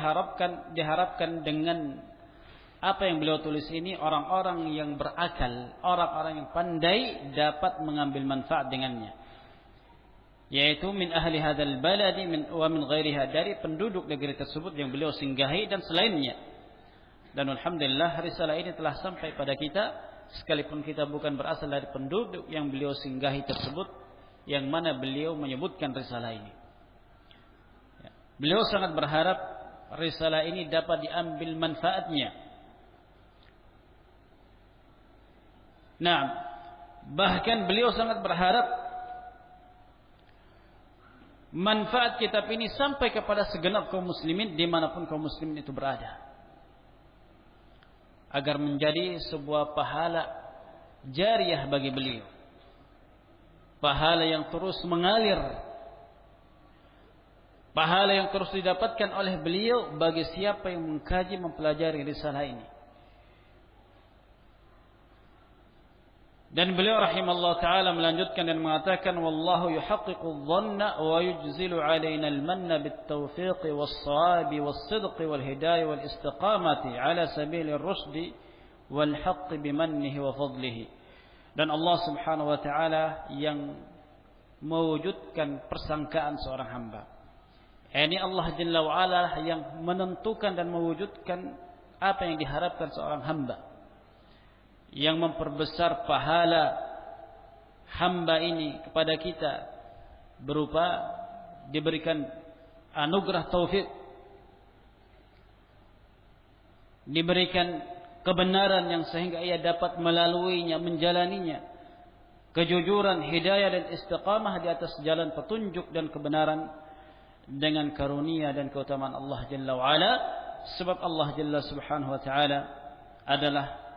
diharapkan dengan apa yang beliau tulis ini orang-orang yang berakal, orang-orang yang pandai dapat mengambil manfaat dengannya. Yaitu min ahli hadzal baladi wa min ghairiha, dari penduduk negeri tersebut yang beliau singgahi dan selainnya. Dan alhamdulillah risalah ini telah sampai pada kita, sekalipun kita bukan berasal dari penduduk yang beliau singgahi tersebut, yang mana beliau menyebutkan risalah ini. Beliau sangat berharap risalah ini dapat diambil manfaatnya. Nah, bahkan beliau sangat berharap manfaat kitab ini sampai kepada segenap kaum muslimin dimanapun kaum muslimin itu berada, agar menjadi sebuah pahala jariyah bagi beliau, pahala yang terus mengalir, pahala yang terus didapatkan oleh beliau bagi siapa yang mengkaji, mempelajari risalah ini. Dan beliau rahimallahu taala melanjutkan dan mengatakan, wallahu yuhaqqiqu dhanna wa yujzilu alaina al-manna bit-tawfiq was-shawab was-sidq wal-hidayah wal-istiqamati ala sabil ar-rushd wal-haqq bimannihi wa fadlihi. Dan Allah Subhanahu wa taala yang mewujudkan persangkaan seorang hamba. Ini Allah Jalla wa Ala yang menentukan dan mewujudkan apa yang diharapkan seorang hamba, yang memperbesar pahala hamba ini kepada kita berupa diberikan anugerah taufik, diberikan kebenaran yang sehingga ia dapat melaluinya, menjalaninya, kejujuran, hidayah dan istiqamah di atas jalan petunjuk dan kebenaran dengan karunia dan keutamaan Allah Jalla wa Ala. Sebab Allah Jalla Subhanahu wa taala adalah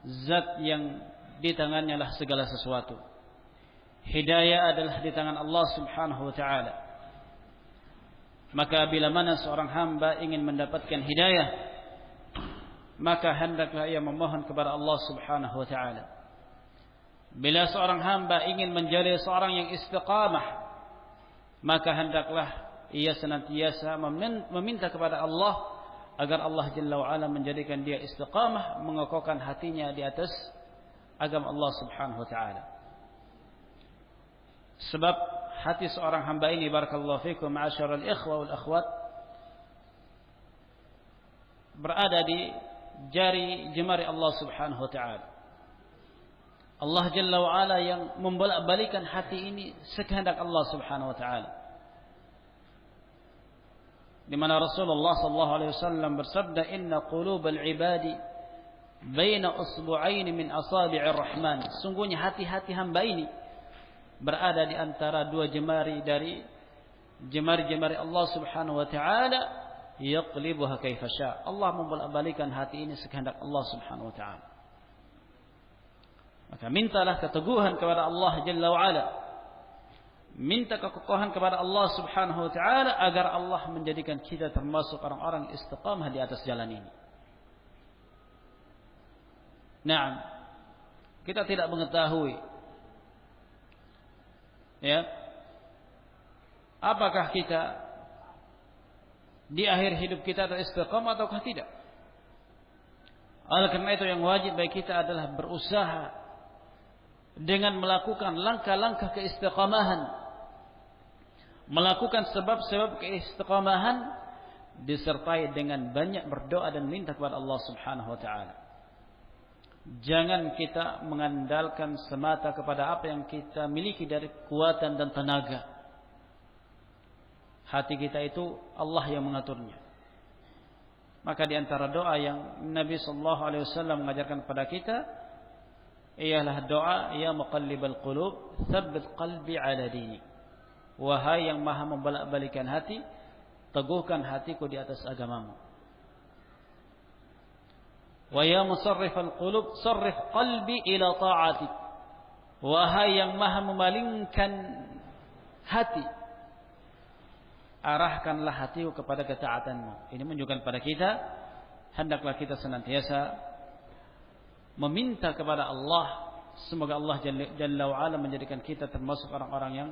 zat yang di tangannya lah segala sesuatu. Hidayah adalah di tangan Allah Subhanahu wa taala. Maka bila mana seorang hamba ingin mendapatkan hidayah, maka hendaklah ia memohon kepada Allah Subhanahu wa taala. Bila seorang hamba ingin menjadi seorang yang istiqamah, maka hendaklah ia senantiasa meminta kepada Allah agar Allah Jalla wa Ala menjadikan dia istiqamah, mengokohkan hatinya di atas agama Allah Subhanahu wa taala. Sebab hati seorang hamba ini, barakallahu fikum ma'asyiral ikhwa wal akhwat, berada di jari jemari Allah Subhanahu wa taala. Allah Jalla wa Ala yang membolak-balikan hati ini sekehendak Allah Subhanahu wa taala. Di mana Rasulullah sallallahu alaihi wasallam bersabda, inna qulubal ibadi baina usbu'ain min asabi'ir rahman. Sungguhnya hati-hati hamba ini berada di antara dua jemari dari jemari-jemari Allah Subhanahu wa taala, yaqlibuha kaifa syaa. Allah membolak-balikan hati ini sekehendak Allah Subhanahu wa taala. Maka mintalah keteguhan kepada Allah Jalla wa Ala. Minta kekokohan kepada Allah Subhanahu wa taala agar Allah menjadikan kita termasuk orang-orang istiqamah di atas jalan ini. Naam. Kita tidak mengetahui ya, apakah kita di akhir hidup kita ada istiqamah ataukah tidak. Oleh karena itu yang wajib bagi kita adalah berusaha dengan melakukan langkah-langkah keistiqamahan, melakukan sebab-sebab keistiqamahan, disertai dengan banyak berdoa dan minta kepada Allah Subhanahu wa taala. Jangan kita mengandalkan semata kepada apa yang kita miliki dari kekuatan dan tenaga. Hati kita itu Allah yang mengaturnya. Maka di antara doa yang Nabi sallallahu alaihi wasallam mengajarkan kepada kita ialah doa, ya muqallibal qulub, tsabbit qalbi ala dini. Wahai yang Maha membolak-balikan hati, teguhkan hatiku di atas agamamu. Wa ya musarrifal qulub, sarrif qalbi ila ta'atik. Wahai yang Maha memalingkan hati, arahkanlah hatiku kepada ketaatanmu. Ini menunjukkan pada kita, hendaklah kita senantiasa meminta kepada Allah, semoga Allah Jalla wa Ala menjadikan kita termasuk orang-orang yang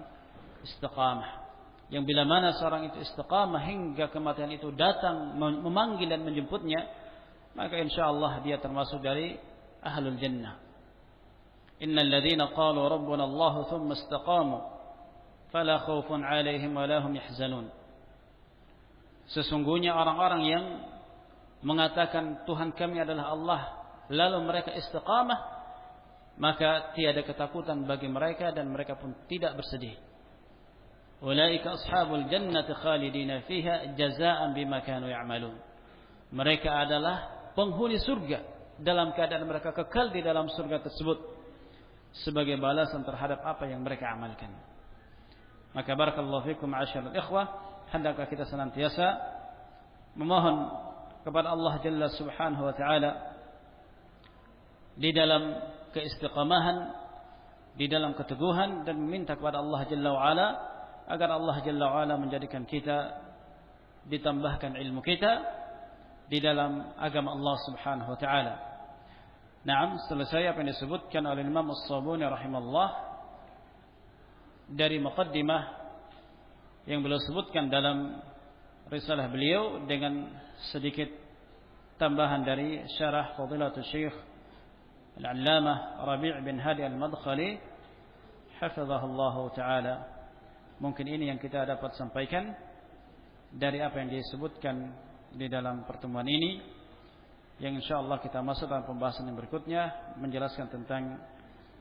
istiqamah. Yang bila mana seorang itu istiqamah hingga kematian itu datang memanggil dan menjemputnya, maka insyaallah dia termasuk dari ahlul jannah. Innal ladzina qalu rabbuna Allah thumma istaqamu fala khaufun 'alaihim wa la hum yahzanun. Sesungguhnya orang-orang yang mengatakan Tuhan kami adalah Allah, lalu mereka istiqamah, maka tiada ketakutan bagi mereka dan mereka pun tidak bersedih. Ulaika ashabul jannati khalidina fiha jazaa'an bima kanu ya'malun. Mereka adalah penghuni surga dalam keadaan mereka kekal di dalam surga tersebut sebagai balasan terhadap apa yang mereka amalkan. Maka barakallahu fikum ma'asyiral ikhwah, hendaklah kita senantiasa memohon kepada Allah Jalla Subhanahu wa taala di dalam keistiqamahan, di dalam keteguhan, dan meminta kepada Allah Jalla wa Ala agar Allah Jalla wa Ala menjadikan kita ditambahkan ilmu kita di dalam agama Allah Subhanahu wa taala. Naam, selesai apa yang disebutkan oleh Imam As-Sabuni rahimahullah dari muqaddimah yang beliau sebutkan dalam risalah beliau dengan sedikit tambahan dari syarah Fadilatul Syekh Al-Allamah Rabi' bin Hadi Al-Madkhali hafizahullah taala. Mungkin ini yang kita dapat sampaikan dari apa yang disebutkan di dalam pertemuan ini, yang insyaallah kita masuk dalam pembahasan yang berikutnya, menjelaskan tentang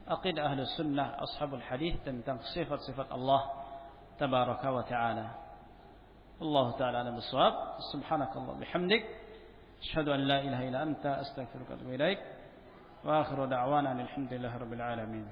aqidah Ahlus Sunnah Ashabul Hadis, tentang sifat-sifat Allah tabaraka wa taala. Allah taala alam bissawab. Subhanakallah bihamdik, asyhadu an la ilaha illa anta, astaghfiruka wa atubu ilaik. Wa akhiru da'wana alhamdulillahirabbil alamin.